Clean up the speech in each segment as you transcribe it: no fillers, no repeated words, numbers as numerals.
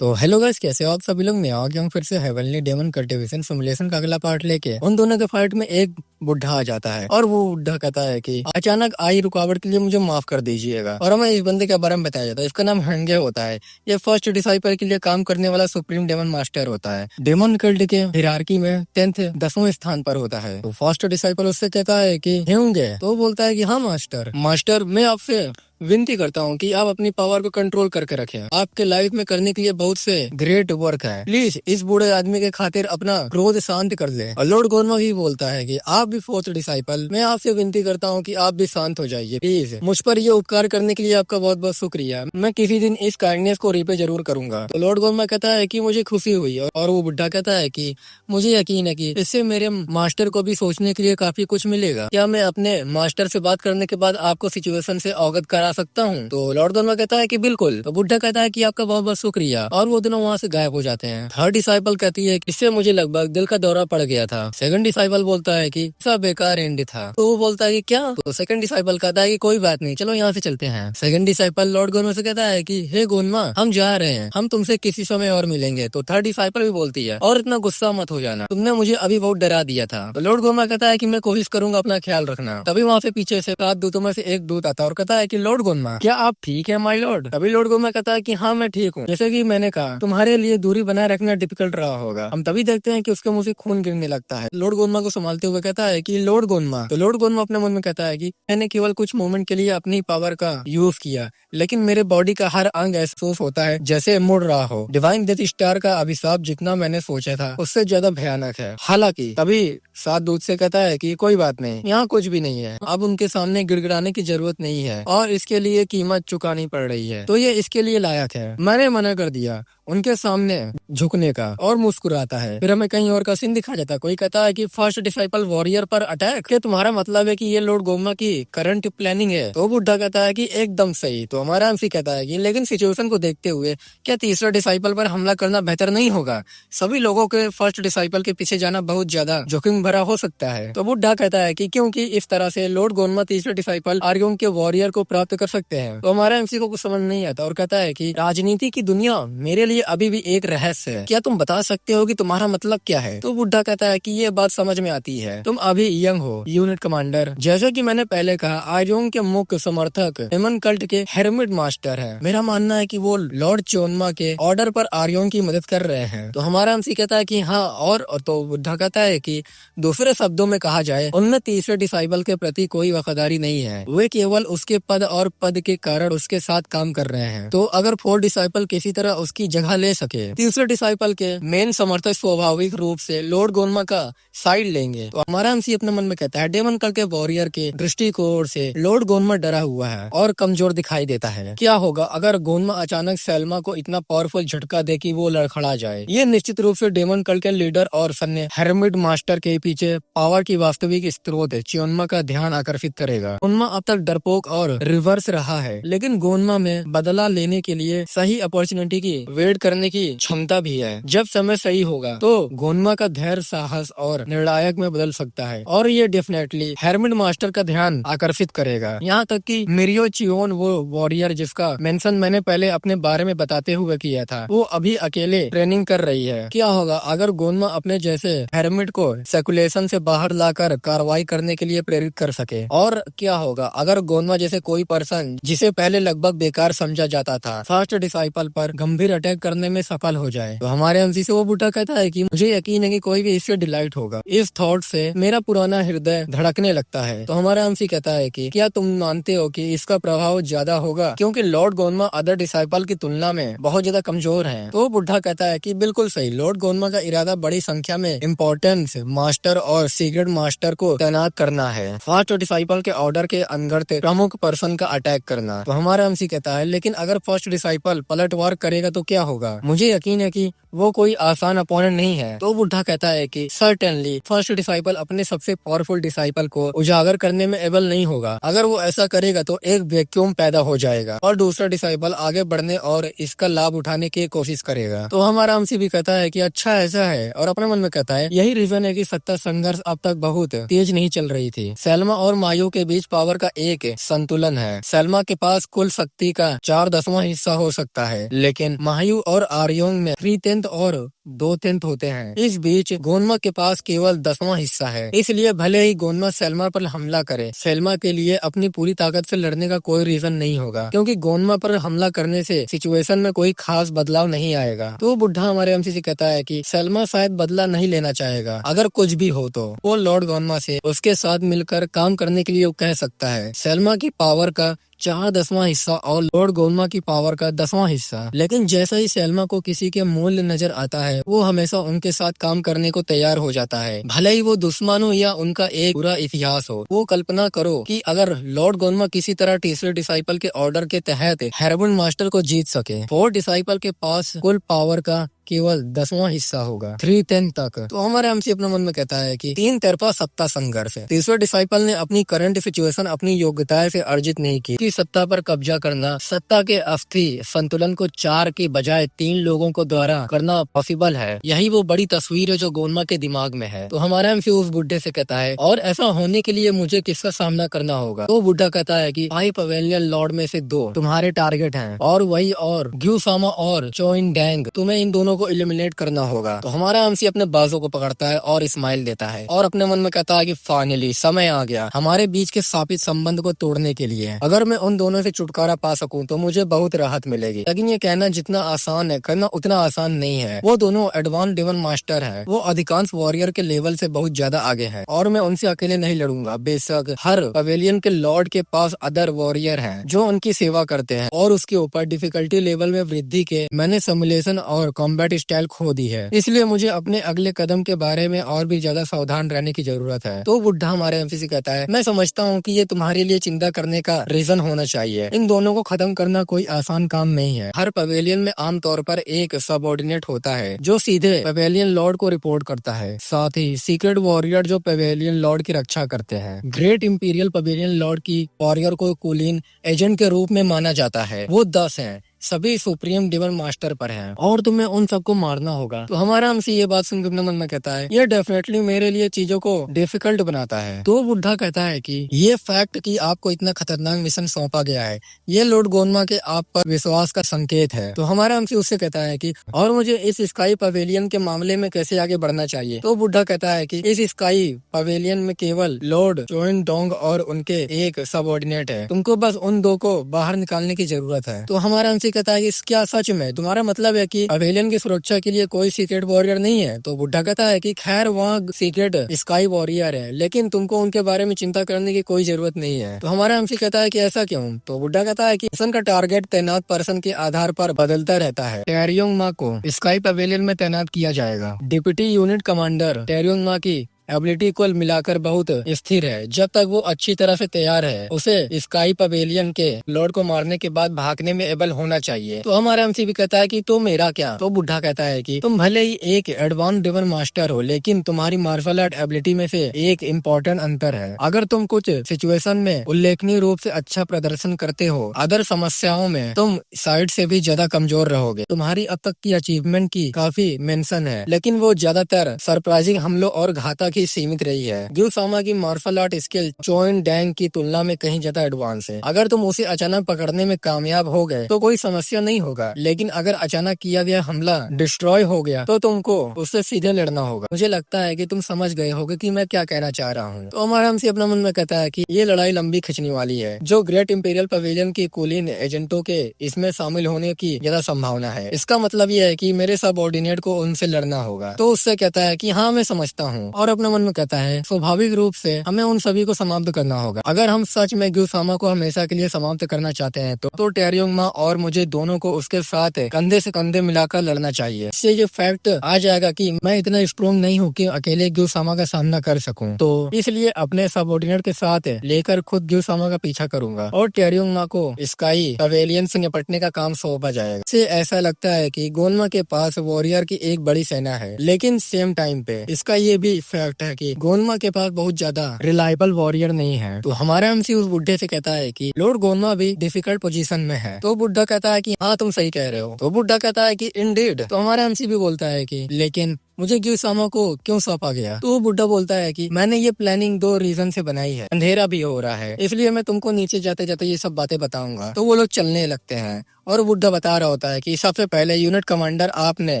तो hello guys, कैसे हो आप सभी लोग। मैं आ गया हूँ फिर से हेवनली डेमन कल्टीवेशन सिमुलेशन का अगला पार्ट लेके। उन दोनों के फाइट में एक बुढ़ा आ जाता है और वो बुढ़ा कहता है कि अचानक आई रुकावट के लिए मुझे माफ कर दीजिएगा। और हमें इस बंदे के बारे में बताया जाता है, इसका नाम हेंगे होता है। ये फर्स्ट डिसाइपल के लिए काम करने वाला सुप्रीम डेमन मास्टर होता है। डेमन कल्ट के हिरार्की में 10वें स्थान पर होता है। तो फर्स्ट डिसाइपल उससे कहता है कि हेंगे, तो वो बोलता है कि हाँ मास्टर मैं आपसे विनती करता हूँ कि आप अपनी पावर को कंट्रोल करके रखें। आपके लाइफ में करने के लिए बहुत से ग्रेट वर्क है। प्लीज इस बूढ़े आदमी के खातिर अपना क्रोध शांत कर ले। और लॉर्ड गोर्मा भी बोलता है कि आप भी फोर्थ डिसाइपल, मैं आपसे विनती करता हूँ कि आप भी शांत हो जाइए प्लीज। मुझ पर ये उपकार करने के लिए आपका बहुत बहुत शुक्रिया। मैं किसी दिन इस काइंडनेस को रीपे जरूर करूंगा। तो लॉर्ड गोर्मा कहता है कि मुझे खुशी हुई। और वो बुढ़ा कहता है कि मुझे यकीन है कि इससे मेरे मास्टर को भी सोचने के लिए काफी कुछ मिलेगा। क्या मैं अपने मास्टर से बात करने के बाद आपको सिचुएशन से अवगत करा सकता हूँ। तो लॉर्ड गोर्मा कहता है कि बिल्कुल। तो बुढ़ा कहता है कि आपका बहुत बहुत शुक्रिया। और वो दोनों वहाँ से गायब हो जाते हैं। थर्ड डिसाइपल कहती है कि इससे मुझे लगभग दिल का दौरा पड़ गया था। सेकंड डिसाइपल बोलता है कि सब बेकार एंड था। तो वो बोलता है कि क्या। तो सेकंड डिसाइपल कहता है कि कोई बात नहीं, चलो यहाँ से चलते हैं। सेकंड डिसाइपल लॉर्ड गोर्मा से कहता है कि हे गोर्मा, हम जा रहे हैं, हम तुमसे किसी समय और मिलेंगे। तो थर्ड डिसाइपल भी बोलती है और इतना गुस्सा मत हो जाना, तुमने मुझे अभी बहुत डरा दिया था। तो लॉर्ड गोर्मा कहता है कि मैं कोशिश करूंगा अपना ख्याल रखना। तभी वहाँ से पीछे से 7 दूतों में से एक दूत आता है और कहता है कि लॉर्ड गोर्मा, क्या आप ठीक है माय लॉर्ड। तभी लॉर्ड गोर्मा कहता है कि हाँ मैं ठीक हूँ। जैसे कि मैंने कहा, तुम्हारे लिए दूरी बनाए रखना डिफिकल्ट रहा होगा। हम तभी देखते हैं कि उसके मुंह से खून गिरने लगता है। लॉर्ड गोर्मा को संभालते हुए कहता है कि लॉर्ड गोर्मा। तो लॉर्ड गोर्मा अपने मन में कहता है कि मैंने केवल कुछ मोमेंट के लिए अपनी पावर का यूज किया, लेकिन मेरे बॉडी का हर अंग महसूस होता है जैसे मुड़ रहा हो। डिवाइन डेथ स्टार का अभिशाप जितना मैंने सोचा था उससे ज्यादा भयानक है। हालांकि तभी 7 दूत से कहता है कि कोई बात नहीं, यहाँ कुछ भी नहीं है। अब उनके सामने गिड़गिड़ाने की जरूरत नहीं है और इसके लिए कीमत चुकानी पड़ रही है, तो ये इसके लिए लायक है। मैंने मना कर दिया उनके सामने झुकने का और मुस्कुराता है। फिर हमें कहीं और का सीन दिखा जाता है। कोई कहता है कि फर्स्ट डिसाइपल वॉरियर पर अटैक, क्या तुम्हारा मतलब है कि ये लॉर्ड गोर्मा की करंट प्लानिंग है। तो बुढ़ा कहता है कि एकदम सही। तो हमारा एमसी कहता है कि लेकिन सिचुएशन को देखते हुए क्या तीसरा डिसाइपल पर हमला करना बेहतर नहीं होगा। सभी लोगों के फर्स्ट डिसाइपल के पीछे जाना बहुत ज्यादा जोखिम भरा हो सकता है। तो बुढ़ा कहता है कि क्योंकि इस तरह से लॉर्ड गोर्मा तीसरे डिसाइपल आर्योन के वॉरियर को प्राप्त कर सकते हैं। तो हमारा एमसी को कुछ समझ नहीं आता और कहता है कि राजनीति की दुनिया मेरे लिए अभी भी एक रहस्य है, क्या तुम बता सकते हो कि तुम्हारा मतलब क्या है। तो बुढ़ा कहता है कि ये बात समझ में आती है, तुम अभी यंग हो यूनिट कमांडर। जैसा कि मैंने पहले कहा, आर्योन के मुख्य समर्थक डेमन कल्ट के हेरमिट मास्टर है। मेरा मानना है कि वो लॉर्ड चोनमा के ऑर्डर पर आर्योन की मदद कर रहे हैं। तो हमारा एमसी कहता है कि हाँ और तो बुढ़ा कहता है कि दूसरे शब्दों में कहा जाए, उनमें तीसरे डिसाइपल के प्रति कोई वफादारी नहीं है, वे केवल उसके पद और पद के कारण उसके साथ काम कर रहे हैं। तो अगर फोर्थ डिसाइपल किसी तरह उसकी जगह ले सके, तीसरे डिसाइपल के मेन समर्थक स्वाभाविक रूप से लॉर्ड गोर्मा का साइड लेंगे। तो हमारा एमसी अपने मन में कहता है, डेमन कल्ट के वॉरियर के दृष्टिकोण से लॉर्ड गोर्मा डरा हुआ है और कमजोर दिखाई देता है। क्या होगा अगर गोर्मा अचानक सेल्मा को इतना पावरफुल झटका दे कि वो लड़खड़ा जाए। ये निश्चित रूप से डेमन कल्ट के लीडर और सन्ने हेरमिट मास्टर के पीछे पावर की वास्तविक स्रोत चियोन्मा का ध्यान आकर्षित करेगा। गोर्मा अब तक डरपोक और रिवर्स रहा है, लेकिन गोर्मा में बदला लेने के लिए सही अपॉर्चुनिटी की वेट करने की क्षमता भी है। जब समय सही होगा तो गोर्मा का धैर्य, साहस और निर्णायक में बदल सकता है और ये डेफिनेटली हेरमिट मास्टर का ध्यान आकर्षित करेगा। यहाँ तक कि मिरियो चियोन, वो वॉरियर जिसका मेंशन मैंने पहले अपने बारे में बताते हुए किया था, वो अभी अकेले ट्रेनिंग कर रही है। क्या होगा अगर गोर्मा अपने जैसे हेरमिट को सर्कुलेशन से बाहर लाकर कार्रवाई करने के लिए प्रेरित कर सके। और क्या होगा अगर गोर्मा जैसे कोई पर्सन जिसे पहले लगभग बेकार समझा जाता था, फर्स्ट डिसाइपल पर गंभीर अटैक करने में सफल हो जाए। तो हमारे एमसी से वो बुढ़ा कहता है कि मुझे यकीन है कि कोई भी इससे डिलाइट होगा। इस थॉट से मेरा पुराना हृदय धड़कने लगता है। तो हमारा एमसी कहता है कि क्या तुम मानते हो कि इसका प्रभाव ज्यादा होगा, क्योंकि लॉर्ड गोर्मा अदर डिसाइपल की तुलना में बहुत ज्यादा कमजोर है। तो बुढ़ा कहता है कि बिल्कुल सही, लॉर्ड गोर्मा का इरादा बड़ी संख्या में इम्पोर्टेंस मास्टर और सीक्रेट मास्टर को तैनात करना है, फर्स्ट डिसाइपल के ऑर्डर के अंतर्गत प्रमुख पर्सन का अटैक करना। तो हमारा एमसी कहता है लेकिन अगर फर्स्ट डिसाइपल पलटवार करेगा तो क्या होगा। मुझे यकीन है कि वो कोई आसान अपोनेंट नहीं है। तो बुढ़ा कहता है कि सर्टेनली फर्स्ट डिसाइपल अपने सबसे पावरफुल डिसाइपल को उजागर करने में एबल नहीं होगा। अगर वो ऐसा करेगा तो एक वैक्यूम पैदा हो जाएगा और दूसरा डिसाइपल आगे बढ़ने और इसका लाभ उठाने की कोशिश करेगा। तो हमारा आमसी भी कहता है कि अच्छा ऐसा है, और अपने मन में कहता है यही रीजन है कि सत्ता संघर्ष अब तक बहुत तेज नहीं चल रही थी। सेल्मा और मायू के बीच पावर का एक संतुलन है। सेल्मा के पास कुल शक्ति का 4/10 हिस्सा हो सकता है, लेकिन मायू और आर्योंग में 3/10 और 2/10 होते हैं। इस बीच गोनमा के पास केवल 10वां हिस्सा है। इसलिए भले ही गोनमा सेल्मा पर हमला करे, सेल्मा के लिए अपनी पूरी ताकत से लड़ने का कोई रीजन नहीं होगा, क्योंकि गोनमा पर हमला करने से सिचुएशन में कोई खास बदलाव नहीं आएगा। तो बुढ़ा हमारे एमसी से कहता है कि सेल्मा शायद बदला नहीं लेना चाहेगा। अगर कुछ भी हो तो वो लॉर्ड गोनमा से उसके साथ मिलकर काम करने के लिए कह सकता है। सेल्मा की पावर का 4/10 हिस्सा और लॉर्ड गोनमा की पावर का 10वां हिस्सा। लेकिन जैसा ही सेल्मा को किसी के मूल्य नजर आता है, वो हमेशा उनके साथ काम करने को तैयार हो जाता है, भले ही वो दुश्मन हो या उनका एक पूरा इतिहास हो। वो कल्पना करो कि अगर लॉर्ड गोनमा किसी तरह तीसरे डिसाइपल के ऑर्डर के तहत हेरबुंड मास्टर को जीत सके, 4 डिसाइपल के पास कुल पावर का केवल 10वां हिस्सा होगा, 3/10 तक। तो हमारे एमसी अपने मन में कहता है कि 3 तरफा सत्ता संघर्ष है। तीसरे डिसाइपल ने अपनी करंट सिचुएशन अपनी योग्यता से अर्जित नहीं की कि सत्ता पर कब्जा करना। सत्ता के अस्थि संतुलन को 4 के बजाय 3 लोगों को द्वारा करना पॉसिबल है। यही वो बड़ी तस्वीर है जो गोनमा के दिमाग में है। तो हमारा एमसी उस बुढ़े से कहता है, और ऐसा होने के लिए मुझे किसका सामना करना होगा? तो बुढ़ा कहता है कि 5 पवेलियन लॉर्ड में से 2 तुम्हारे टारगेट हैं, और वही और ग्यूसामा और चोइन डैंग, तुम्हें इन दोनों को एलिमिनेट करना होगा। तो हमारा एमसी अपने बाजू को पकड़ता है और स्माइल देता है और अपने मन में कहता है कि फाइनली समय आ गया हमारे बीच के स्थापित संबंध को तोड़ने के लिए। अगर मैं उन दोनों से छुटकारा पा सकूं तो मुझे बहुत राहत मिलेगी। लेकिन ये कहना जितना आसान है, करना उतना आसान नहीं है। वो दोनों एडवांस डेमन मास्टर है, वो अधिकांश वॉरियर के लेवल से बहुत ज्यादा आगे है, और मैं उनसे अकेले नहीं लड़ूंगा। बेशक हर पवेलियन के लॉर्ड के पास अदर वॉरियर हैं जो उनकी सेवा करते हैं, और उसके ऊपर डिफिकल्टी लेवल में वृद्धि के मैंने सिमुलेशन और कॉम्बैट स्टाइल खो दी है। इसलिए मुझे अपने अगले कदम के बारे में और भी ज्यादा सावधान रहने की जरूरत है। तो बुढ़ा हमारे एमसी से कहता है, मैं समझता हूँ कि ये तुम्हारे लिए चिंता करने का रीजन होना चाहिए। इन दोनों को खत्म करना कोई आसान काम नहीं है। हर पवेलियन में आमतौर पर एक सबऑर्डिनेट होता है जो सीधे पवेलियन लॉर्ड को रिपोर्ट करता है। साथ ही सीक्रेट वॉरियर जो पवेलियन लॉर्ड की रक्षा करते हैं। ग्रेट इंपीरियल पवेलियन लॉर्ड की वॉरियर को कुलीन एजेंट के रूप में माना जाता है। वो 10 हैं, सभी सुप्रीम डिवन मास्टर पर हैं, और तुम्हें उन सबको मारना होगा। तो हमारा हमसे ये बात सुनकर अपने मन में कहता है, ये डेफिनेटली मेरे लिए चीजों को डिफिकल्ट बनाता है। तो बुढ़ा कहता है कि ये फैक्ट कि आपको इतना खतरनाक मिशन सौंपा गया है, ये लॉर्ड गोनमा के आप पर विश्वास का संकेत है। तो हमारा हमसे उससे कहता है कि और मुझे इस स्काई पवेलियन के मामले में कैसे आगे बढ़ना चाहिए? तो बुढ़ा कहता है कि इस स्काई पवेलियन में केवल लॉर्ड चोइन डोंग और उनके एक सबऑर्डिनेट है, तुमको बस उन 2 को बाहर निकालने की जरूरत है। तो हमारा हमसे कहता है कि क्या सच में तुम्हारा मतलब है कि पवेलियन की सुरक्षा के लिए कोई सीक्रेट वॉरियर नहीं है? तो बुढ़ा कहता है कि खैर वहाँ सीक्रेट स्काई वॉरियर है, लेकिन तुमको उनके बारे में चिंता करने की कोई जरूरत नहीं है। तो हमारा एमसी कहता है कि ऐसा क्यों? तो बुढ़ा कहता है कि मिशन का टारगेट तैनात पर्सन के आधार पर बदलता रहता है। टेरियोंग मा को स्काई पवेलियन में तैनात किया जाएगा। डिप्टी यूनिट कमांडर टेरियोंग मा की एबिलिटी को मिलाकर बहुत स्थिर है। जब तक वो अच्छी तरह से तैयार है, उसे स्काई पवेलियन के लॉर्ड को मारने के बाद भागने में एबल होना चाहिए। तो हमारा एमसी भी कहता है कि तो मेरा क्या? तो बुढ़ा कहता है कि तुम भले ही एक एडवांस डिवन मास्टर हो, लेकिन तुम्हारी मार्शल आर्ट एबिलिटी में से एक इम्पोर्टेंट अंतर है। अगर तुम कुछ सिचुएशन में उल्लेखनीय रूप से अच्छा प्रदर्शन करते हो, अदर समस्याओं में तुम साइड से भी ज्यादा कमजोर रहोगे। तुम्हारी अब तक की अचीवमेंट की काफी मेंशन है, लेकिन वो ज्यादातर सरप्राइजिंग हमलों और घातक ही सीमित रही है। ग्यूसामा की मार्शल आर्ट स्किल चोइन डैंग की तुलना में कहीं ज्यादा एडवांस है। अगर तुम उसे अचानक पकड़ने में कामयाब हो गए तो कोई समस्या नहीं होगा, लेकिन अगर अचानक किया गया हमला डिस्ट्रॉय हो गया तो तुमको उससे सीधे लड़ना होगा। मुझे लगता है कि तुम समझ गए होगे कि मैं क्या कहना चाह रहा हूँ। तो हमारा हमसे अपना मन में कहता है कि ये लड़ाई लंबी खिंचने वाली है। जो ग्रेट इंपीरियल पवेलियन की कुलीन एजेंटों के इसमें शामिल होने की ज्यादा संभावना है। इसका मतलब ये है कि मेरे सबऑर्डिनेट को उनसे लड़ना होगा। तो उससे कहता है कि हाँ मैं समझता हूँ, और अपना अपने मन में कहता है स्वाभाविक रूप से हमें उन सभी को समाप्त करना होगा। अगर हम सच में ग्यूसामा को हमेशा के लिए समाप्त करना चाहते हैं तो टेरियोंगमा और मुझे दोनों को उसके साथ कंधे से कंधे मिलाकर लड़ना चाहिए। इससे ये फैक्ट आ जाएगा कि मैं इतना स्ट्रॉन्ग नहीं हूँ कि अकेले ग्यूसामा का सामना कर सकूं, तो इसलिए अपने सबऑर्डिनेट के साथ लेकर खुद ग्यूसामा का पीछा करूंगा और टेरियोंगमा को स्काई पवेलियन से निपटने का काम सौंपा जाएगा। इससे ऐसा लगता है कि गोन्मा के पास वॉरियर की एक बड़ी सेना है, लेकिन सेम टाइम पे इसका ये भी फैक्ट है कि गोन्मा के पास बहुत ज्यादा रिलायबल वॉरियर नहीं है। तो हमारा एमसी उस बुढ़े से कहता है कि लॉर्ड गोन्मा भी डिफिकल्ट पोजीशन में है। तो बुढ़ा कहता है कि हाँ तुम सही कह रहे हो। तो बुढ़ा कहता है कि इंडीड। तो हमारा एमसी भी बोलता है कि लेकिन मुझे ग्यूसामा को क्यों सौंपा गया? तो वो बुढ़ा बोलता है कि मैंने ये प्लानिंग 2 रीजन से बनाई है। अंधेरा भी हो रहा है, इसलिए मैं तुमको नीचे जाते जाते ये सब बातें बताऊंगा। तो वो लोग चलने लगते हैं और बुढ़ा बता रहा होता है कि सबसे पहले यूनिट कमांडर आपने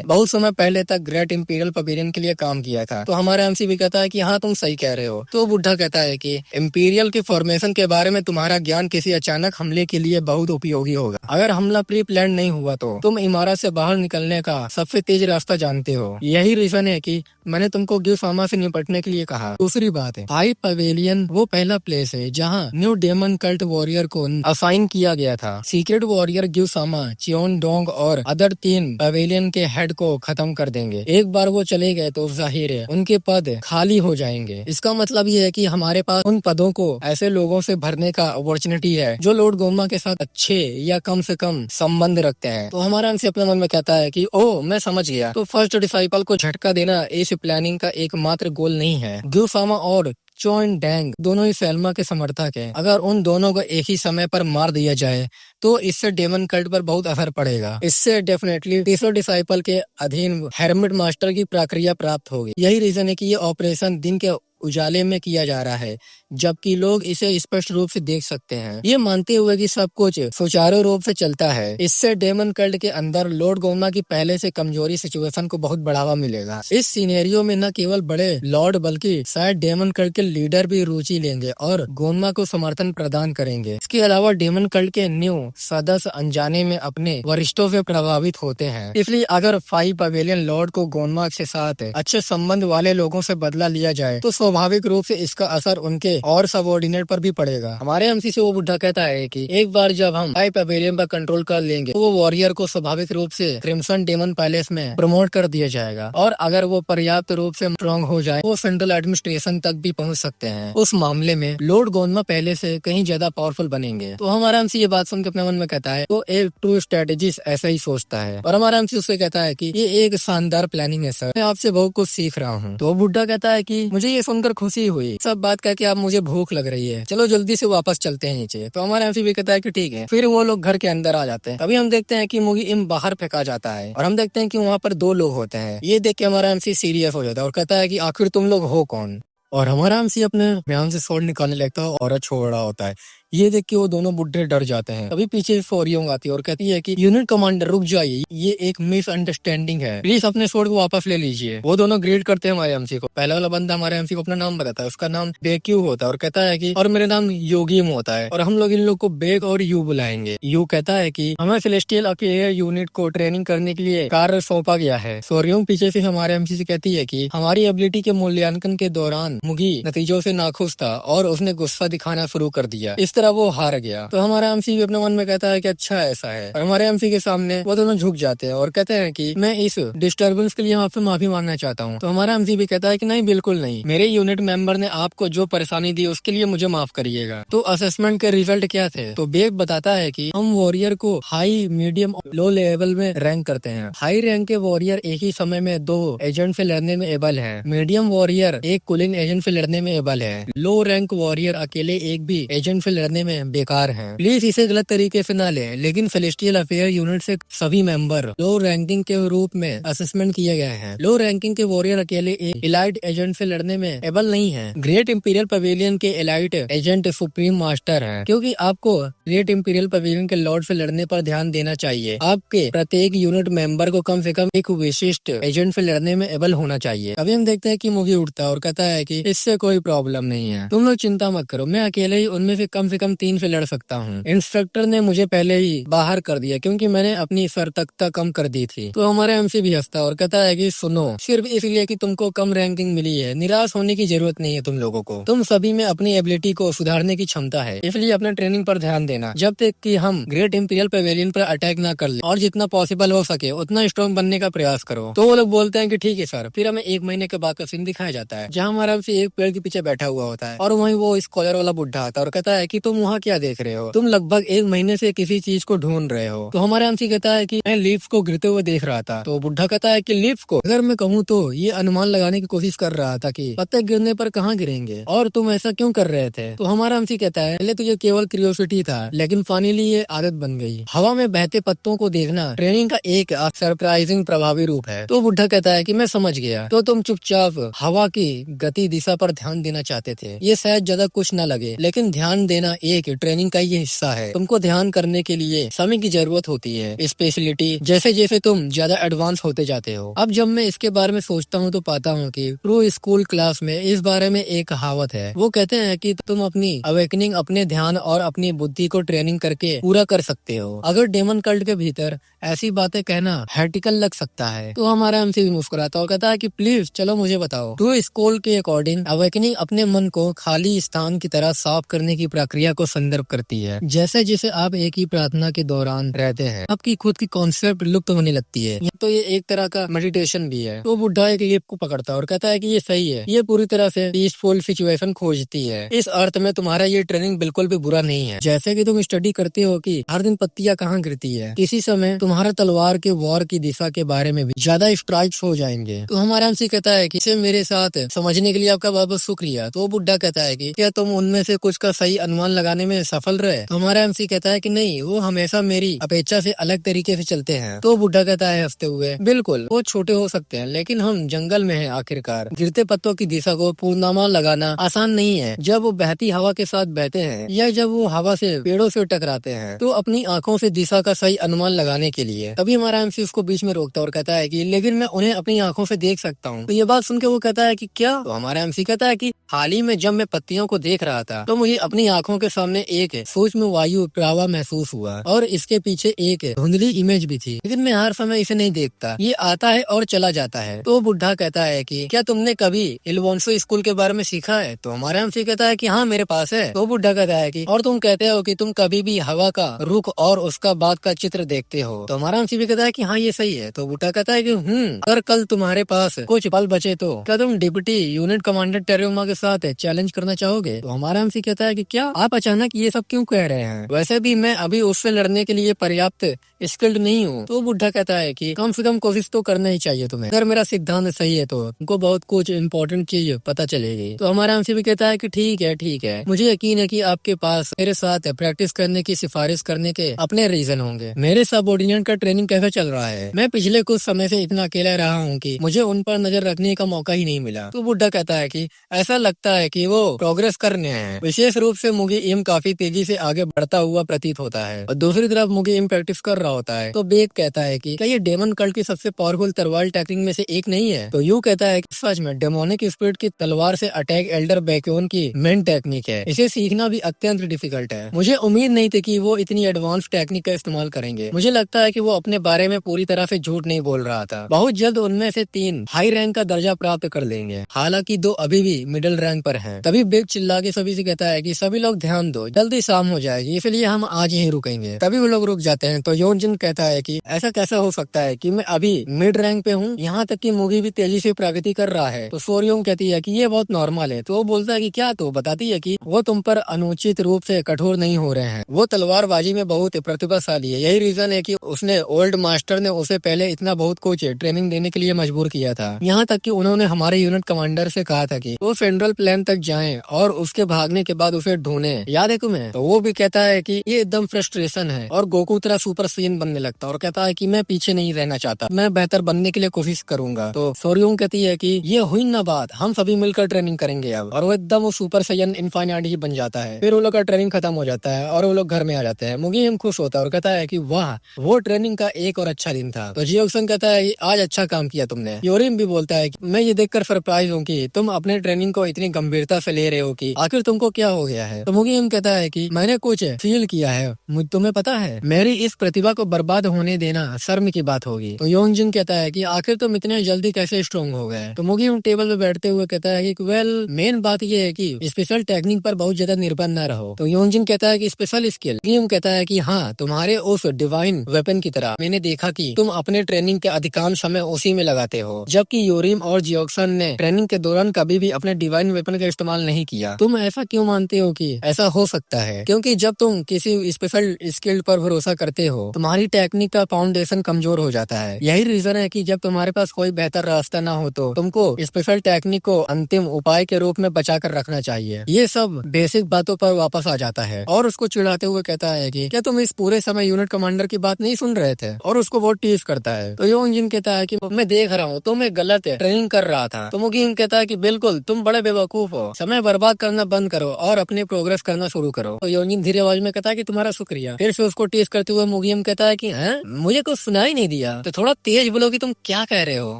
बहुत समय पहले तक ग्रेट इंपीरियल पवेलियन के लिए काम किया था। तो हमारा एमसी भी कहता है कि हाँ तुम सही कह रहे हो। तो बुढ़ा कहता है कि इंपीरियल के फॉर्मेशन के बारे में तुम्हारा ज्ञान किसी अचानक हमले के लिए बहुत उपयोगी होगा। अगर हमला प्री प्लान नहीं हुआ तो तुम इमारत से बाहर निकलने का सबसे तेज रास्ता जानते हो। यही रीजन है कि मैंने तुमको ग्यूसामा से निपटने के लिए कहा। दूसरी बात है हाई पवेलियन वो पहला प्लेस है जहाँ न्यू डेमन कल्ट वॉरियर को असाइन किया गया था। सीक्रेट वॉरियर ग्यूसामा, चियोन डोंग और अदर 3 पवेलियन के हेड को खत्म कर देंगे। एक बार वो चले गए तो जाहिर है उनके पद खाली हो जाएंगे। इसका मतलब ये है कि हमारे पास उन पदों को ऐसे लोगों से भरने का अपॉर्चुनिटी है जो लॉर्ड गोन्मा के साथ अच्छे या कम से कम संबंध रखते हैं। तो हमारा एमसी अपने मन में कहता है कि ओह मैं समझ गया। तो फर्स्ट डिसाइपल को झटका देना इस प्लानिंग का एकमात्र गोल नहीं है। ग्यूसामा और चोन डैंग दोनों ही सेल्मा के समर्थक हैं। अगर उन दोनों को एक ही समय पर मार दिया जाए तो इससे डेमन कल्ट पर बहुत असर पड़ेगा। इससे डेफिनेटली तीसरे डिसाइपल के अधीन हेरमिट मास्टर की प्रक्रिया प्राप्त होगी। यही रीजन है कि ये ऑपरेशन दिन के उजाले में किया जा रहा है, जबकि लोग इसे स्पष्ट रूप से देख सकते हैं। ये मानते हुए कि सब कुछ सुचारू रूप से चलता है, इससे डेमन कल्ट के अंदर लॉर्ड गोन्मा की पहले से कमजोरी सिचुएशन को बहुत बढ़ावा मिलेगा। इस सिनेरियो में न केवल बड़े लॉर्ड बल्कि शायद डेमन कल्ट के लीडर भी रुचि लेंगे और गोन्मा को समर्थन प्रदान करेंगे। इसके अलावा डेमन कल्ट के न्यू सदस्य अनजाने में अपने वरिष्ठों से प्रभावित होते हैं। इसलिए अगर 5 पवेलियन लॉर्ड को गोन्मा के साथ अच्छे संबंध वाले लोगों से बदला लिया जाए तो स्वाभाविक रूप से इसका असर उनके और सबऑर्डिनेट पर भी पड़ेगा। हमारे एमसी से वो बुढ़ा कहता है कि एक बार जब हम हाई पवेलियन पर कंट्रोल कर लेंगे तो वो वॉरियर को स्वाभाविक रूप से क्रिम्सन डेमन पैलेस में प्रमोट कर दिया जाएगा और अगर वो पर्याप्त रूप से स्ट्रॉन्ग हो जाए वो सेंट्रल एडमिनिस्ट्रेशन तक भी पहुंच सकते हैं। उस मामले में लॉर्ड गोन्मा पहले से कहीं ज्यादा पावरफुल बनेंगे। तो हमारा एमसी ये बात सुन के अपने मन में कहता है तो एक ट्रू स्ट्रेटेजिस्ट ऐसा ही सोचता है और हमारा एमसी उससे कहता है कि ये एक शानदार प्लानिंग है सर, मैं आपसे बहुत कुछ सीख रहा हूँ। तो बुढ़ा कहता है कि मुझे ये सुनकर खुशी हुई, सब बात कह के अब मुझे भूख लग रही है, चलो जल्दी से वापस चलते हैं नीचे। तो हमारा एमसी भी कहता है कि ठीक है। फिर वो लोग घर के अंदर आ जाते हैं। तभी हम देखते हैं कि मुगी इम बाहर फेंका जाता है और हम देखते हैं कि वहाँ पर 2 लोग होते हैं। ये देख के हमारा एमसी सीरियस हो जाता है और कहता है कि आखिर तुम लोग हो कौन? और हमारा एमसी अपने बयान से स्वॉर्ड निकालने लगता है और छोड़ रहा होता है। ये देख के वो दोनों बुढ़े डर जाते हैं। तभी पीछे फोरियोंग आती है और कहती है कि यूनिट कमांडर रुक जाइए, ये एक मिसअंडरस्टैंडिंग है, प्लीज अपने स्वॉर्ड को वापस ले लीजिए। वो दोनों ग्रीट करते हैं हमारे एमसी को। पहला वाला बंदा हमारे एमसी को अपना नाम बताता है, उसका नाम बेक्यू होता है और कहता है कि और मेरा नाम योगीम होता है और हम लोग इन लोग को बेक और यू बुलाएंगे। यू कहता है कि हमें सेलेस्टियल अकेयर यूनिट को ट्रेनिंग करने के लिए कार्य सौंपा गया है। फोरियोंग पीछे से हमारे एमसी से कहती है कि हमारी एबिलिटी के मूल्यांकन के दौरान मुगी नतीजों से नाखुश था और उसने गुस्सा दिखाना शुरू कर दिया, इस तरह वो हार गया। तो हमारा एमसी भी अपने मन में कहता है कि अच्छा ऐसा है और हमारे एमसी के सामने वो दोनों झुक जाते हैं और कहते हैं कि मैं इस डिस्टर्बेंस के लिए आपसे माफी मांगना चाहता हूँ। तो हमारा एमसी भी कहता है कि नहीं बिल्कुल नहीं, मेरे यूनिट मेंबर ने आपको जो परेशानी दी उसके लिए मुझे माफ करिएगा। तो असेसमेंट के रिजल्ट क्या थे? तो बेक बताता है कि हम वॉरियर को हाई, मीडियम और लो लेवल में रैंक करते हैं। हाई रैंक के वॉरियर एक ही समय में 2 एजेंट से लड़ने में एबल है, मीडियम वॉरियर एक कुलिंग एजेंट से लड़ने में एबल है, लो रैंक वॉरियर अकेले एक भी एजेंट से लड़ने में बेकार है। प्लीज इसे गलत तरीके से ना लें, लेकिन सेलेस्टियल अफेयर यूनिट से सभी मेंबर लो रैंकिंग के रूप में असेसमेंट किए गए हैं। लो रैंकिंग के वॉरियर अकेले एक इलाइट एजेंट से लड़ने में एबल नहीं है। ग्रेट इंपीरियल पवेलियन के इलाइट एजेंट सुप्रीम मास्टर हैं, क्योंकि आपको ग्रेट इंपीरियल पवेलियन के लॉर्ड से लड़ने पर ध्यान देना चाहिए। आपके प्रत्येक यूनिट मेंबर को कम से कम एक विशिष्ट एजेंट से लड़ने में एबल होना चाहिए। अभी हम देखते हैं कि मुगी उठता है और कहता है कि कि इससे कोई प्रॉब्लम नहीं है, तुम लोग चिंता मत करो, मैं अकेले ही उनमें से कम 3 से लड़ सकता हूँ। इंस्ट्रक्टर ने मुझे पहले ही बाहर कर दिया क्योंकि मैंने अपनी सतर्कता कम कर दी थी। तो हमारा एमसी भी हंसता और कहता है कि सुनो, सिर्फ इसलिए कि तुमको कम रैंकिंग मिली है निराश होने की जरूरत नहीं है तुम लोगों को। तुम सभी में अपनी एबिलिटी को सुधारने की क्षमता है, इसलिए अपने ट्रेनिंग पर ध्यान देना जब तक कि हम ग्रेट इंपीरियल पेवेलियन पर अटैक ना कर ले, और जितना पॉसिबल हो सके उतना स्ट्रॉन्ग बनने का प्रयास करो। तो वो लोग बोलते हैं कि ठीक है सर। फिर हमें 1 महीने के बाद का सीन दिखाया जाता है जहाँ हमारा एमसी एक पेड़ के पीछे बैठा हुआ होता है और वहीं वो स्कॉलर वाला बुढ़ा आता है और कहता है कि तुम वहाँ क्या देख रहे हो, तुम लगभग 1 महीने से किसी चीज को ढूंढ रहे हो। तो हमारा एमसी कहता है कि मैं लीव्स को गिरते हुए देख रहा था। तो बुढ़ा कहता है कि लीव्स को, अगर मैं कहूँ तो ये अनुमान लगाने की कोशिश कर रहा था कि पत्ते गिरने पर कहाँ गिरेंगे और तुम ऐसा क्यों कर रहे थे। तो हमारा एमसी कहता है पहले तो ये केवल क्यूरियोसिटी था लेकिन फाइनली ये आदत बन गई। हवा में बहते पत्तों को देखना ट्रेनिंग का एक सरप्राइजिंग प्रभावी रूप है। तो बुढ़ा कहता है कि मैं समझ गया, तो तुम चुपचाप हवा की गति दिशा पर ध्यान देना चाहते थे। ये शायद ज्यादा कुछ न लगे लेकिन ध्यान देना एक ट्रेनिंग का ये हिस्सा है। तुमको ध्यान करने के लिए समय की जरूरत होती है, स्पेशलिटी जैसे जैसे तुम ज्यादा एडवांस होते जाते हो। अब जब मैं इसके बारे में सोचता हूँ तो पाता हूँ कि प्रो स्कूल क्लास में इस बारे में एक कहावत है। वो कहते हैं कि तुम अपनी अवेकनिंग अपने ध्यान और अपनी बुद्धि को ट्रेनिंग करके पूरा कर सकते हो। अगर डेमन कल्ट के भीतर ऐसी बातें कहना हैटिकल लग सकता है। तो हमारा एमसी भी मुस्कुराता और कहता है कि प्लीज चलो मुझे बताओ। ट्रू स्कूल के अकॉर्डिंग अवेकनिंग अपने मन को खाली स्थान की तरह साफ करने की प्रक्रिया को संदर्भ करती है। जैसे जैसे आप एक ही प्रार्थना के दौरान रहते हैं आपकी खुद की कॉन्सेप्ट लुप्त होने लगती है। तो ये एक तरह का मेडिटेशन भी है। तो बुढ़ा एक लिप को पकड़ता है और कहता है कि ये सही है, ये पूरी तरह से पीसफुल सिचुएशन खोजती है। इस अर्थ में तुम्हारा ये ट्रेनिंग बिल्कुल भी बुरा नहीं है। जैसे कि तुम स्टडी करते हो कि हर दिन पत्तियां कहाँ गिरती है, किसी समय तुम्हारा तलवार के वॉर की दिशा के बारे में भी ज्यादा स्ट्राइक्स हो जाएंगे। तो हमारा एमसी कहता है कि इसे मेरे साथ समझने के लिए आपका बहुत बहुत शुक्रिया। तो बुढ़ा कहता है कि क्या तुम उनमें से कुछ का सही अनुमान लगाने में सफल रहे। तो हमारा एमसी कहता है कि नहीं, वो हमेशा मेरी अपेक्षा से अलग तरीके से चलते हैं। तो बुढ़ा कहता है हंसते हुए, बिल्कुल वो छोटे हो सकते हैं लेकिन हम जंगल में हैं आखिरकार। गिरते पत्तों की दिशा को पूर्णानुमान लगाना आसान नहीं है जब वो बहती हवा के साथ बहते हैं या जब वो हवा से पेड़ों से टकराते हैं। तो अपनी आंखों से दिशा का सही अनुमान लगाने के लिए तभी हमारा एमसी उसको बीच में रोकता और कहता है कि लेकिन मैं उन्हें अपनी आंखों से देख सकता हूँ। तो ये बात सुन के वो कहता है कि क्या। तो हमारा एमसी कहता है कि हाल ही में जब मैं पत्तियों को देख रहा था तो मुझे अपनी आंखों के सामने एक सूक्ष्म वायु प्रवाह महसूस हुआ और इसके पीछे एक धुंधली इमेज भी थी, लेकिन मैं हर समय इसे नहीं देखता, ये आता है और चला जाता है। तो बुढ़ा कहता है कि क्या तुमने कभी इल्वोंसो स्कूल के बारे में सीखा है। तो हमारा एमसी कहता है कि हाँ मेरे पास है। तो बुढ़ा कहता है कि और तुम कहते हो कि तुम कभी भी हवा का रुख और उसका बाद का चित्र देखते हो। तो हमारा एमसी भी कहता है कि हाँ ये सही है। तो बुढ़ा कहता है कि अगर कल तुम्हारे पास कुछ पल बचे तो क्या तुम डिप्टी यूनिट कमांडर टेरोमा के साथ चैलेंज करना चाहोगे। तो हमारा एमसी कहता है कि क्या आप अचानक ये सब क्यों कह रहे हैं, वैसे भी मैं अभी उससे लड़ने के लिए पर्याप्त स्किल्ड नहीं हूँ। तो बुढ़ा कहता है कि कम से कम कोशिश तो करना ही चाहिए तुम्हें, अगर मेरा सिद्धांत सही है तो तुमको बहुत कुछ इम्पोर्टेंट चीज पता चलेगी। तो हमारा एमसी भी कहता है कि ठीक है, मुझे यकीन है कि आपके पास मेरे साथ प्रैक्टिस करने की सिफारिश करने के अपने रीजन होंगे। मेरे सबऑर्डिनेट का ट्रेनिंग कैसा चल रहा है, मैं पिछले कुछ समय से इतना अकेला रहा हूँ कि मुझे उन पर नजर रखने का मौका ही नहीं मिला। तो बुढ़ा कहता है कि ऐसा लगता है कि वो प्रोग्रेस कर रहे हैं, विशेष रूप से मुगी इम काफी तेजी से आगे बढ़ता हुआ प्रतीत होता है और दूसरी तरफ मुगी इम प्रैक्टिस कर रहा होता है। तो बेक कहता है कि क्या ये डेमन कल्ट की सबसे पावरफुल तलवार टेक्निक में से एक नहीं है। तो यू कहता है कि सच में डेमोनिक स्पिरिट की तलवार से अटैक एल्डर बैक्योन की मेन टेक्निक है, इसे सीखना भी अत्यंत डिफिकल्ट है। मुझे उम्मीद नहीं थी कि वो इतनी एडवांस टेक्निक का इस्तेमाल करेंगे। मुझे लगता है कि वो अपने बारे में पूरी तरह से झूठ नहीं बोल रहा था। बहुत जल्द उनमें से 3 हाई रैंक का दर्जा प्राप्त कर लेंगे, हालांकि 2 अभी भी मिडिल रैंक पर हैं। तभी बेक चिल्ला के सभी से कहता है कि सभी लोग ध्यान दो, जल्दी शाम हो जाएगी इसलिए हम आज ही रुकेंगे। तभी वो लोग रुक जाते हैं। तो योनजिन कहता है कि ऐसा कैसा हो सकता है कि मैं अभी मिड रैंक पे हूँ, यहाँ तक कि मुगी भी तेजी से प्रगति कर रहा है। तो सोरियोंग कहती है कि ये बहुत नॉर्मल है। तो वो बोलता है कि क्या। तो बताती है कि वो तुम पर अनुचित रूप से कठोर नहीं हो रहे हैं, वो तलवारबाजी में बहुत प्रतिभाशाली है। यही रीजन है कि उसने ओल्ड मास्टर ने उसे पहले इतना बहुत कुछ ट्रेनिंग देने के लिए मजबूर किया था। यहाँ तक कि उन्होंने हमारे यूनिट कमांडर से कहा था कि वो सेंट्रल प्लेन तक जाएं और उसके भागने के बाद उसे ढूंढें, याद है तुम्हें। तो वो भी कहता है कि ये एकदम फ्रस्ट्रेशन है और गोकू तरह सुपर साइयन बनने लगता है और कहता है कि मैं पीछे नहीं रहना चाहता, मैं बेहतर बनने के लिए कोशिश करूंगा। तो सोर्योंग कहती है कि ये हुई ना बात, हम सभी मिलकर ट्रेनिंग करेंगे अब। और वो एकदम वो सुपर साइयन इनफाइनाइट ही बन जाता है। फिर वो लोग का ट्रेनिंग खत्म हो जाता है और वो लोग घर में आ जाते हैं। मुगीम खुश होता है और कहता है कि वाह, वो ट्रेनिंग का एक और अच्छा दिन था। तो जियोक्सन कहता है कि आज अच्छा काम किया तुमने। योरिम भी बोलता है कि मैं ये देखकर सरप्राइज हूँ कि तुम अपने ट्रेनिंग को इतनी गंभीरता से ले रहे हो कि आखिर तुमको क्या हो गया है। तो मुगीम कहता है कि मैंने कुछ फील किया है, तुम्हें पता है मेरी इस प्रतिभा को बर्बाद होने देना शर्म की बात होगी। तो योंगजिन कहता है कि आखिर तुम इतने जल्दी कैसे स्ट्रॉन्ग हो गए। तो मुगीम टेबल पे बैठते हुए कहता है कि वेल, मेन बात ये है कि स्पेशल टेक्निक पर बहुत ज्यादा निर्भर न रहो। तो योंगजिन कहता है कि स्पेशल स्किल। मुगीम कहता है कि हाँ, तुम्हारे उस डिवाइन वेपन की तरह मैंने देखा कि तुम अपने ट्रेनिंग के अधिकांश समय उसी में लगाते हो, जबकि योरिम और जियोक्सन ने ट्रेनिंग के दौरान कभी भी अपने डिवाइन वेपन का इस्तेमाल नहीं किया। तुम ऐसा क्यों मानते हो कि ऐसा हो सकता है? क्योंकि जब तुम किसी स्पेशल स्किल पर भरोसा करते हो, तुम्हारी टेक्निक का फाउंडेशन कमजोर हो जाता है। यही रीजन है कि जब तुम्हारे पास कोई बेहतर रास्ता ना हो तो तुमको स्पेशल टेक्निक को अंतिम उपाय के रूप में बचा कर रखना चाहिए। ये सब बेसिक बातों पर वापस आ जाता है और उसको चिढ़ाते हुए कहता है कि क्या तुम इस पूरे समय यूनिट कमांडर की बात नहीं सुन रहे थे? और उसको बहुत टीज करता है। तो योंगजिन कहता है कि मैं देख रहा हूँ, तुम एक गलत ट्रेनिंग कर रहा था। तो मुगीम कहता है कि बिल्कुल, तुम बड़े बेवकूफ हो, समय बर्बाद करना बंद करो और अपने प्रोग्रेस करना शुरू करो। तो योंगजिन धीरे आवाज में कहता है कि तुम्हारा शुक्रिया। फिर से उसको टीज करते हुए मुगीम कहता है कि मुझे कुछ सुनाई नहीं दिया, तो थोड़ा तेज बोलो कि तुम क्या कह रहे हो।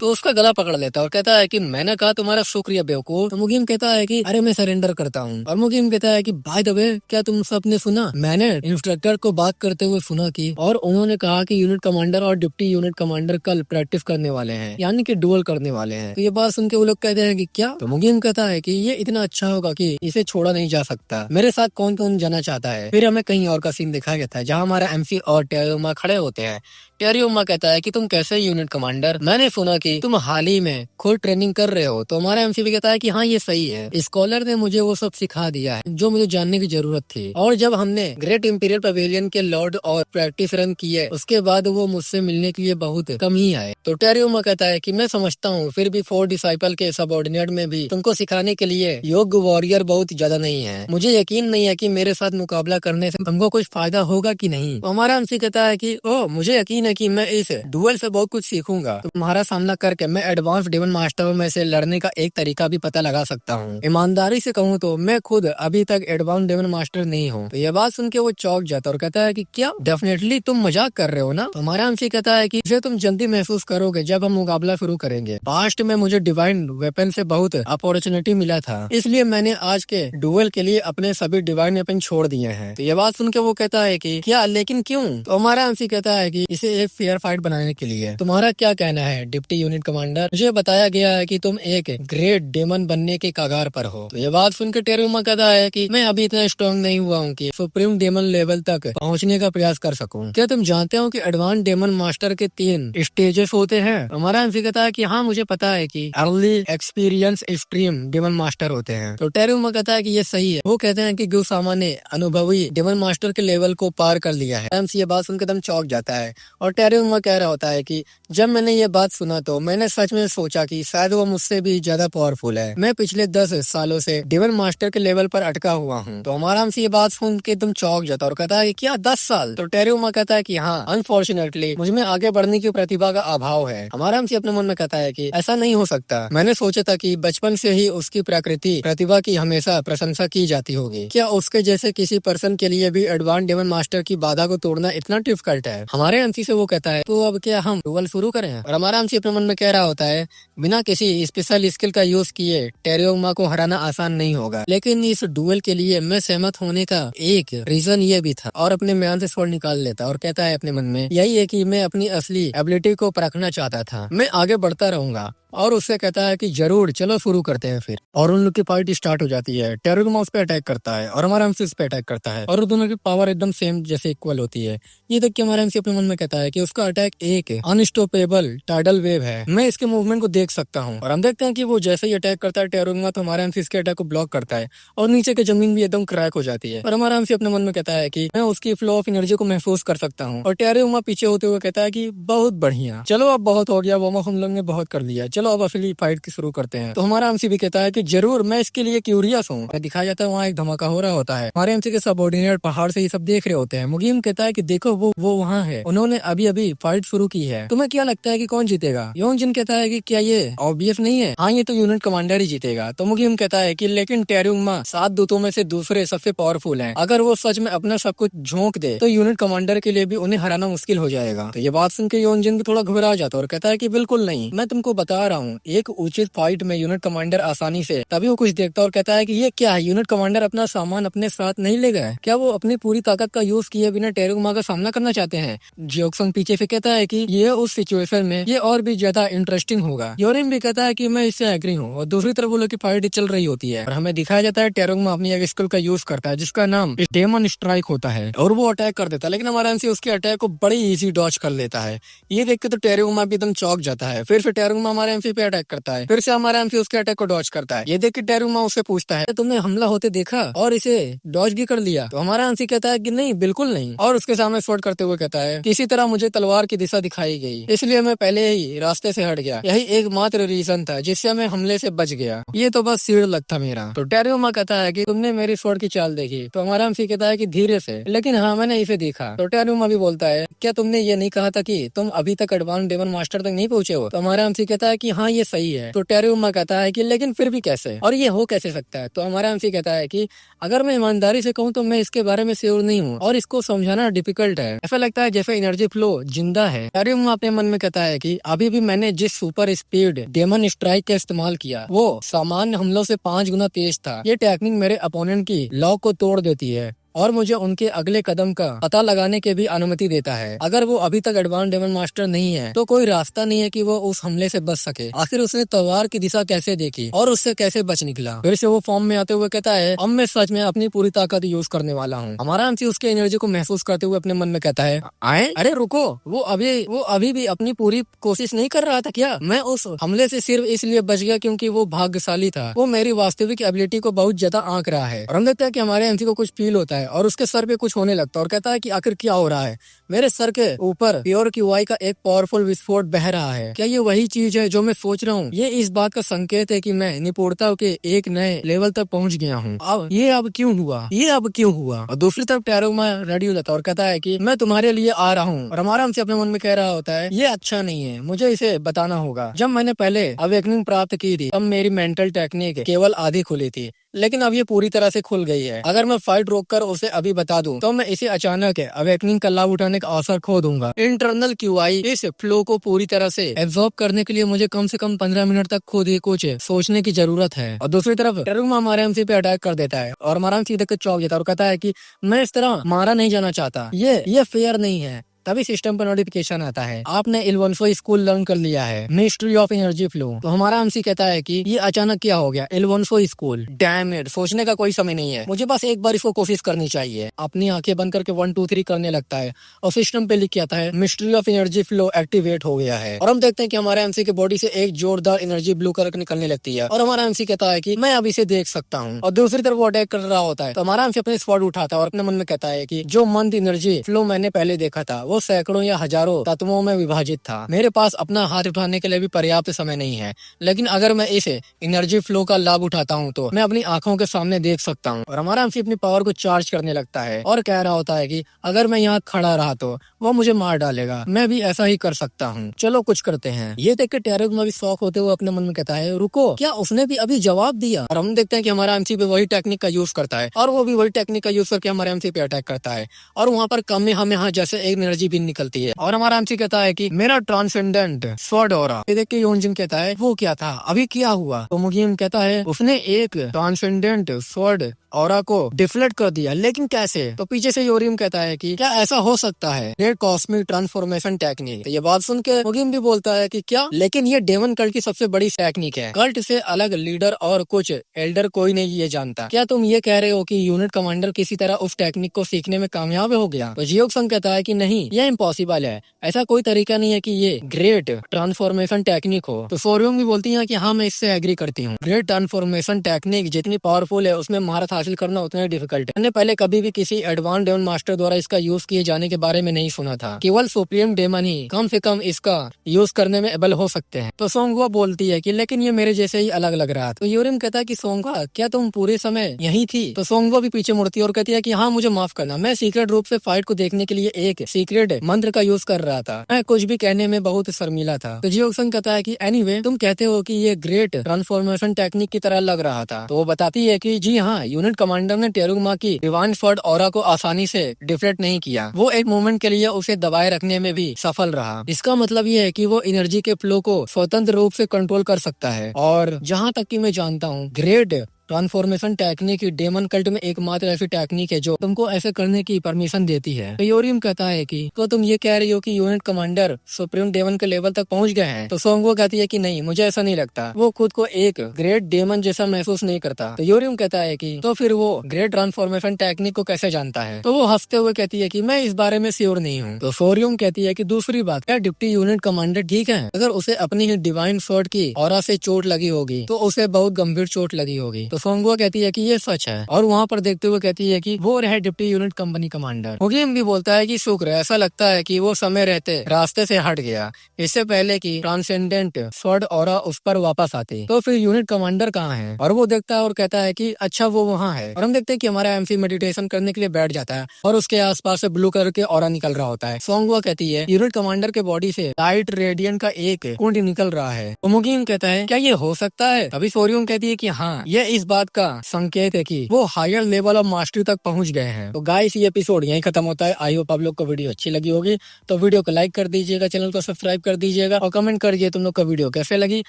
तो उसका गला पकड़ लेता है और कहता है कि मैंने कहा तुम्हारा शुक्रिया बेवकूफ। तो मुगीम कहता है कि अरे मैं सरेंडर करता हूँ। और मुगीम कहता है कि बाय द वे, क्या तुम सबने सुना, मैंने इंस्ट्रक्टर को बात करते हुए सुना कि और उन्होंने कहा कि यूनिट कमांडर और डिप्टी यूनिट कमांडर कल प्रैक्टिस करने वाले हैं, यानी कि डुअल करने वाले हैं। तो ये बात सुन के वो लोग कहते हैं कि क्या? तो मुगीम कहता है कि ये इतना अच्छा होगा कि इसे छोड़ा नहीं जा सकता। मेरे साथ कौन कौन जाना चाहता है? फिर हमें कहीं और का सीन दिखाया गया था जहाँ हमारा एमसी और टेरियोमा खड़े होते हैं। टेरियोमा कहता है कि तुम कैसे यूनिट कमांडर, मैंने सुना कि तुम हाल ही में खुद ट्रेनिंग कर रहे हो। तो हमारा एमसी भी कहता है कि हाँ, ये सही है, स्कॉलर ने मुझे वो सब सिखा दिया है जो मुझे जानने की जरूरत थी। और जब हमने ग्रेट इंपीरियल पवेलियन के लॉर्ड और प्रैक्टिस रन किए, उसके बाद वो मुझसे मिलने के लिए बहुत कम ही आए। तो टेरियोमा कहता है कि मैं समझता हूँ, फिर भी 4 डिसाइपल के सबऑर्डिनेट में भी तुमको सिखाने के लिए योग्य वॉरियर बहुत ज्यादा नहीं है। मुझे यकीन नहीं है कि मेरे साथ मुकाबला करने से तुमको कुछ फायदा होगा कि नहीं। तो हमारा एमसी कहता है कि ओह, मुझे यकीन है कि मैं इस डुअल से बहुत कुछ सीखूंगा। तुम्हारा सामना करके मैं एडवांस डेमन मास्टर में से लड़ने का एक तरीका भी पता लगा सकता हूँ। ईमानदारी से कहूँ तो मैं खुद अभी तक एडवांस डेमन मास्टर नहीं हूँ। तो यह बात सुन के वो चौंक जाता और कहता है कि क्या डेफिनेटली तुम मजाक कर रहे हो ना? तो हमारा एमसी कहता है कि इसे तुम जल्दी महसूस करोगे जब हम मुकाबला शुरू करेंगे। पास्ट में मुझे डिवाइन वेपन से बहुत अपॉर्चुनिटी मिला था, इसलिए मैंने आज के डुअल के लिए अपने सभी डिवाइन वेपन छोड़ दिए हैं। तो ये बात सुन के वो कहता है कि क्या, लेकिन क्यों? तो हमारा एमसी कहता है कि इसे एक फेयर फाइट बनाने के लिए। तुम्हारा क्या कहना है डिप्टी यूनिट कमांडर? मुझे बताया गया है कि तुम एक ग्रेट डेमन बनने के कगार पर हो। तो ये बात सुन के टेरियोमा कहता है कि मैं अभी इतना स्ट्रॉन्ग नहीं हुआ हूँ कि सुप्रीम डेमन लेवल तक पहुँचने का प्रयास कर सकूं। क्या तुम जानते हो कि एडवांस डेमन मास्टर के 3 स्टेजेस होते हैं? हमारा एमसी कहता है कि हाँ, मुझे पता है कि early, experience, extreme demon master होते हैं। तो टेरियोमा कहता है कि ये सही है। वो कहते हैं कि गुसामा ने अनुभवी डेमन मास्टर के लेवल को पार कर लिया है। एमसी ये बात सुनकर एकदम चौंक जाता है और टेरियोमा कह रहा होता है कि जब मैंने ये बात सुना तो मैंने सच में सोचा कि शायद वो मुझसे भी ज्यादा पावरफुल है। मैं पिछले 10 सालों से डेमन मास्टर के लेवल पर अटका हुआ हूँ। तो हमारा एमसी ये बात सुन के एकदम चौंक जाता और कहता है कि क्या 10 साल? तो टेरियोमा कहता है कि हाँ, अनफॉर्चुनेटली मुझ में आगे बढ़ने की प्रतिभा का अभाव है। हमारा एमसी अपने मन में कहता है कि ऐसा नहीं हो सकता, मैंने सोचा था कि बचपन से ही उसकी प्रकृति प्रतिभा की हमेशा प्रशंसा की जाती होगी। क्या उसके जैसे किसी पर्सन के लिए भी एडवांस डेमन मास्टर की बाधा को तोड़ना इतना डिफिकल्ट है? हमारे एमसी से वो कहता है तो अब क्या हम डुअल शुरू करें? और हमारा एमसी अपने मन में कह रहा होता है बिना किसी स्पेशल स्किल का यूज किए टेरियोमा को हराना आसान नहीं होगा, लेकिन इस डुअल के लिए मैं सहमत होने का एक रीजन ये भी था। और अपने म्यान से स्वord निकाल लेता और कहता है अपने मन में, यही है कि मैं अपनी असली एबिलिटी को परखना चाहता था। मैं आगे बढ़ता रहूंगा। और उससे कहता है कि जरूर, चलो शुरू करते हैं फिर। और उन लोग की फाइट स्टार्ट हो जाती है। टेरियोमा उस पे अटैक करता है और हमारा एमसी उस पे अटैक करता है और दोनों की पावर एकदम सेम जैसे इक्वल होती है। ये देख के हमारा एमसी अपने मन में कहता है कि उसका अटैक एक अनस्टॉपेबल टाइडल वेव है, मैं इसके मूवमेंट को देख सकता हूँ। और हम देखते हैं कि वो जैसे ही अटैक करता है टेरियोमा, तो हमारा एमसी इसके अटैक को ब्लॉक करता है और नीचे की जमीन भी एकदम क्रैक हो जाती है। और हमारा एमसी अपने मन में कहता है कि मैं उसकी फ्लो ऑफ एनर्जी को महसूस कर सकता हूँ। और टेरियोमा पीछे होते हुए कहता है कि बहुत बढ़िया, चलो अब बहुत हो गया, वार्म अप हम लोग ने बहुत कर लिया, चलो चलो अब असली फाइट की शुरू करते हैं। तो हमारा एमसी भी कहता है कि जरूर, मैं इसके लिए क्यूरियस हूँ। दिखाया जाता है वहाँ एक धमाका हो रहा होता है। हमारे एमसी के सबऑर्डिनेट पहाड़ से ये सब देख रहे होते हैं। मुगीम कहता है कि देखो वो वहाँ है, उन्होंने अभी अभी फाइट शुरू की है। तुम्हें क्या लगता है कि कौन जीतेगा? योंजिन कहता है कि क्या ये ऑब्वियस नहीं है? हाँ, ये तो यूनिट कमांडर ही जीतेगा। तो मुगीम कहता है कि लेकिन टेरुंगमा 7 दूतों में से दूसरे सबसे पावरफुल हैं। अगर वो सच में अपना सब कुछ झोंक दे तो यूनिट कमांडर के लिए भी उन्हें हराना मुश्किल हो जाएगा। तो ये बात सुन के योंजिन भी थोड़ा घबरा जाता है और कहता है कि बिल्कुल नहीं, मैं तुमको बता रहा हूँ, एक उचित फाइट में यूनिट कमांडर आसानी से तभी वो कुछ देखता है और कहता है कि ये क्या है, यूनिट कमांडर अपना सामान अपने साथ नहीं ले गए? क्या वो अपनी पूरी ताकत का यूज किए बिना टेरुंगमा का सामना करना चाहते हैं? जियोक्संग पीछे से कहता है कि ये उस सिचुएशन में ये और भी ज्यादा इंटरेस्टिंग होगा। योरिम भी कहता है कि मैं इससे एग्री हूँ। और दूसरी तरफ वो लोग की फाइट चल रही होती है और हमें दिखाया जाता है टेरुंगमा अपनी एक स्किल का यूज करता है जिसका नाम डेमन स्ट्राइक होता है और वो अटैक कर देता है। लेकिन हमारा एमसी उसके अटैक को बड़ी इजी डॉज कर लेता है। ये देख के तो टेरुंगमा भी एकदम चौंक जाता है। फिर से टेरुंगमा हमारे एमसी पे अटैक करता है। फिर से हमारा एमसी उसके अटैक को डॉज करता है। ये देख के टेरुंगमा उससे पूछता है तुमने हमला होते देखा और इसे डॉज भी कर लिया? तो हमारा एमसी कहता है कि नहीं, बिल्कुल नहीं। और उसके सामने शॉट करते हुए कहता है किसी तरह मुझे तलवार की दिशा दिखाई गई, इसलिए मैं पहले ही रास्ते से हट गया। यही एकमात्र रीजन था जिससे मैं हमले से बच गया। ये तो बस सीढ़ लग था मेरा। तो टेरुंगमा कहता है कि तुमने मेरी शॉट की चाल देखी? तो हमारा एमसी कहता है कि धीरे से, लेकिन हाँ, मैंने इसे देखा। तो टेरुंगमा भी बोलता है क्या तुमने ये नहीं कहा था कि तुम अभी तक एडवांस डेमन मास्टर तक नहीं पहुंचे हो? तो हमारा एमसी कहता है कि हाँ, ये सही है। तो टेरुंगमा कहता है कि लेकिन फिर भी कैसे, और ये हो कैसे सकता है? तो हमारा एमसी कहता है कि अगर मैं ईमानदारी से कहूँ तो मैं इसके बारे में श्योर नहीं हूँ और इसको समझाना डिफिकल्ट है। ऐसा लगता है जैसे एनर्जी फ्लो जिंदा है। टेरुंगमा अपने मन में कहता है कि अभी भी मैंने जिस सुपर स्पीड डेमन स्ट्राइक का इस्तेमाल किया वो सामान्य हमलों से 5 गुना तेज था। ये टेक्निक मेरे अपोनेंट की लॉ को तोड़ देती है और मुझे उनके अगले कदम का पता लगाने की भी अनुमति देता है। अगर वो अभी तक एडवांस डेमन मास्टर नहीं है तो कोई रास्ता नहीं है कि वो उस हमले से बच सके। आखिर उसने तलवार की दिशा कैसे देखी और उससे कैसे बच निकला? फिर से वो फॉर्म में आते हुए कहता है अब मैं सच में अपनी पूरी ताकत यूज करने वाला हूँ। हमारा एमसी उसके एनर्जी को महसूस करते हुए अपने मन में कहता है आए, अरे रुको, वो अभी भी अपनी पूरी कोशिश नहीं कर रहा था क्या? मैं उस हमले से सिर्फ इसलिए बच गया क्योंकि वो भाग्यशाली था। वो मेरी वास्तविक एबिलिटी को बहुत ज्यादा आंक रहा है। और हम देखते हैं कि हमारे एमसी को कुछ फील होता है और उसके सर पे कुछ होने लगता है और कहता है कि आखिर क्या हो रहा है? मेरे सर के ऊपर प्योर क्यूआई का एक पावरफुल विस्फोट बह रहा है। क्या ये वही चीज है जो मैं सोच रहा हूँ? ये इस बात का संकेत है कि मैं निपुणता के एक नए लेवल तक पहुँच गया हूँ। अब क्यों हुआ? और दूसरी तरफ टेरुंगमा रेडी हो जाता है और कहता है कि मैं तुम्हारे लिए आ रहा हूँ। और हमारा हमसे अपने मन में कह रहा होता है ये अच्छा नहीं है, मुझे इसे बताना होगा। जब मैंने पहले अवेकनिंग प्राप्त की थी तब मेरी मेंटल टेक्निक केवल आधी खुली थी, लेकिन अब ये पूरी तरह से खुल गई है। अगर मैं फाइट रोककर उसे अभी बता दूं तो मैं इसे अचानक अवेकनिंग का लाभ उठाने का अवसर खो दूंगा। इंटरनल क्यूआई इस फ्लो को पूरी तरह से एब्जॉर्ब करने के लिए मुझे कम से कम 15 मिनट तक खुद ही कुछ सोचने की जरूरत है। और दूसरी तरफ टेरुंगमा हमारे एमसी पे अटैक कर देता है और हमारा एमसी देख कर चौंक जाता है और कहता है कि मैं इस तरह मारा नहीं जाना चाहता, ये फेयर नहीं है। तभी सिस्टम पर नोटिफिकेशन आता है आपने इल्वोन्सो स्कूल लर्न कर लिया है, मिस्ट्री ऑफ एनर्जी फ्लो। तो हमारा एमसी कहता है कि ये अचानक क्या हो गया? इल्वोन्सो स्कूल, डैम इट, सोचने का कोई समय नहीं है, मुझे बस एक बार इसको कोशिश करनी चाहिए। अपनी आंखें बंद करके 1 2 3 करने लगता है और सिस्टम पे लिख के आता है mystery of energy flow activate हो गया है। और हम देखते हैं कि हमारे एमसी के बॉडी से एक जोरदार एनर्जी ब्लू कलर निकलने लगती है और हमारा एमसी कहता है कि मैं अब इसे देख सकता हूँ। और दूसरी तरफ वो अटैक कर रहा होता है तो हमारा एमसी अपने स्वॉर्ड उठाता है और अपने मन में कहता है कि जो मंद एनर्जी फ्लो मैंने पहले देखा था वो सैकड़ों या हजारों तत्वों में विभाजित था। मेरे पास अपना हाथ उठाने के लिए भी पर्याप्त समय नहीं है, लेकिन अगर मैं इस एनर्जी फ्लो का लाभ उठाता हूँ तो मैं अपनी आंखों के सामने देख सकता हूँ। और हमारा एमसी अपनी पावर को चार्ज करने लगता है और कह रहा होता है कि अगर मैं यहाँ खड़ा रहा तो वो मुझे मार डालेगा, मैं भी ऐसा ही कर सकता हूँ, चलो कुछ करते हैं। ये देख के टेरुंगमा भी शौक होते हुए अपने मन में कहता है रुको, क्या उसने भी अभी जवाब दिया? और हम देखते हैं कि हमारा एमसी भी वही टेक्निक का यूज करता है और वो भी वही टेक्निक का यूज करके हमारे एमसी पे अटैक करता है और वहाँ पर कम में हमें जैसे एक एनर्जी भी निकलती है। और हमारा एमसी कहता है कि मेरा ट्रांसेंडेंट स्वॉर्ड ऑरा। ये देख के योंजिन कहता है वो क्या था, अभी क्या हुआ? तो मुगीम कहता है उसने एक ट्रांसेंडेंट स्वॉर्ड ऑरा को डिफ्लेक्ट कर दिया, लेकिन कैसे? तो पीछे से योरिम कहता है कि क्या ऐसा हो सकता है? Red cosmic transformation technique. तो ये बात सुन के मुगीम भी बोलता है कि क्या, लेकिन ये डेमन कल्ट की सबसे बड़ी टेक्निक है, कल्ट से अलग लीडर और कुछ एल्डर कोई नहीं ये जानता। क्या तुम ये कह रहे हो कि यूनिट कमांडर किसी तरह उस टेक्निक को सीखने में कामयाब हो गया? तो जियोक्संग कहता है कि नहीं, ये इम्पॉसिबल है, ऐसा कोई तरीका नहीं है कि ये ग्रेट ट्रांसफॉर्मेशन टेक्निक हो। तो सोरियोंग भी बोलती है कि हाँ, मैं इससे एग्री करती हूँ। ग्रेट ट्रांसफॉर्मेशन टेक्निक जितनी पावरफुल है उसमें महारत हासिल करना उतना ही डिफिकल्ट है। मैंने पहले कभी भी किसी एडवांस डेमन मास्टर द्वारा इसका यूज किए जाने के बारे में नहीं सुना था। केवल सुप्रीम डेमन ही कम से कम इसका यूज करने में एबल हो सकते हैं। तो सोंगवा बोलती है कि लेकिन ये मेरे जैसे ही अलग लग रहा था। तो यूरिम कहता है कि सोंगवा क्या तुम पूरे समय यही थी? तो सोंगवा भी पीछे मुड़ती है और कहती है कि हाँ मुझे माफ करना, मैं सीक्रेट रूप से फाइट को देखने के लिए एक सीक्रेट मंत्र का यूज कर रहा था, मैं कुछ भी कहने में बहुत शर्मिला था। तो जियोक्सन कहता है कि एनीवे तुम कहते हो कि ये ग्रेट ट्रांसफॉर्मेशन टेक्निक की तरह लग रहा था। तो वो बताती है कि जी हाँ, यूनिट कमांडर ने टेरुमा की डिवाइन स्वॉर्ड ऑरा को आसानी से डिफ्लेक्ट नहीं किया, वो एक मोमेंट के लिए उसे दबाए रखने में भी सफल रहा। इसका मतलब ये है कि वो एनर्जी के फ्लो को स्वतंत्र रूप से कंट्रोल कर सकता है। और जहाँ तक कि मैं जानता हूँ, great transformation technique demon cult में एकमात्र ऐसी टेक्निक है जो तुमको ऐसे करने की परमिशन देती है। तो योरियम कहता है कि तो तुम ये कह रही हो कि यूनिट कमांडर सुप्रीम डेमन के लेवल तक पहुंच गए हैं? तो सोंगवो कहती है कि नहीं, मुझे ऐसा नहीं लगता, वो खुद को एक ग्रेट डेमन जैसा महसूस नहीं करता। तो योरियम कहता है कि तो फिर वो ग्रेट ट्रांसफॉर्मेशन टेक्निक को कैसे जानता है? तो वो हंसते हुए कहती है कि मैं इस बारे में श्योर नहीं हूँ। तो सोरियम कहती है कि दूसरी बात, क्या डिप्टी यूनिट कमांडर ठीक है? अगर उसे अपनी ही डिवाइन स्वॉर्ड की ऑरा से चोट लगी होगी तो उसे बहुत गंभीर चोट लगी होगी। तो सोंगवो कहती है कि ये सच है, और वहाँ पर देखते हुए कहती है कि वो रहे डिप्टी यूनिट कंपनी कमांडर। होगियम भी बोलता है कि शुक्र, ऐसा लगता है कि वो समय रहते रास्ते से हट गया, इससे पहले कि ट्रांसेंडेंट स्वॉर्ड ऑरा उस पर वापस आती। तो फिर यूनिट कमांडर कहाँ है? और वो देखता है और कहता है कि अच्छा वो वहाँ है। और हम देखते हैं कि हमारा एमसी मेडिटेशन करने के लिए बैठ जाता है और उसके आसपास से ब्लू कलर के ऑरा निकल रहा होता है। सोंगवा कहती है यूनिट कमांडर के बॉडी से लाइट रेडियंट का एक कुंड निकल रहा है। मुगिम कहता है क्या ये हो सकता है? तभी सोरियम कहती है कि हाँ, ये इस बात का संकेत है कि वो हायर लेवल ऑफ मास्टरी तक पहुंच गए हैं। तो गाइस, ये एपिसोड यहीं खत्म होता है। आई होप आप लोग को वीडियो अच्छी लगी होगी, तो वीडियो को लाइक कर दीजिएगा, चैनल को सब्सक्राइब कर दीजिएगा और कमेंट करिए तुम लोग को वीडियो कैसे लगी।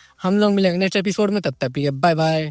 हम लोग मिलेंगे नेक्स्ट एपिसोड में, तब तक बाय बाय।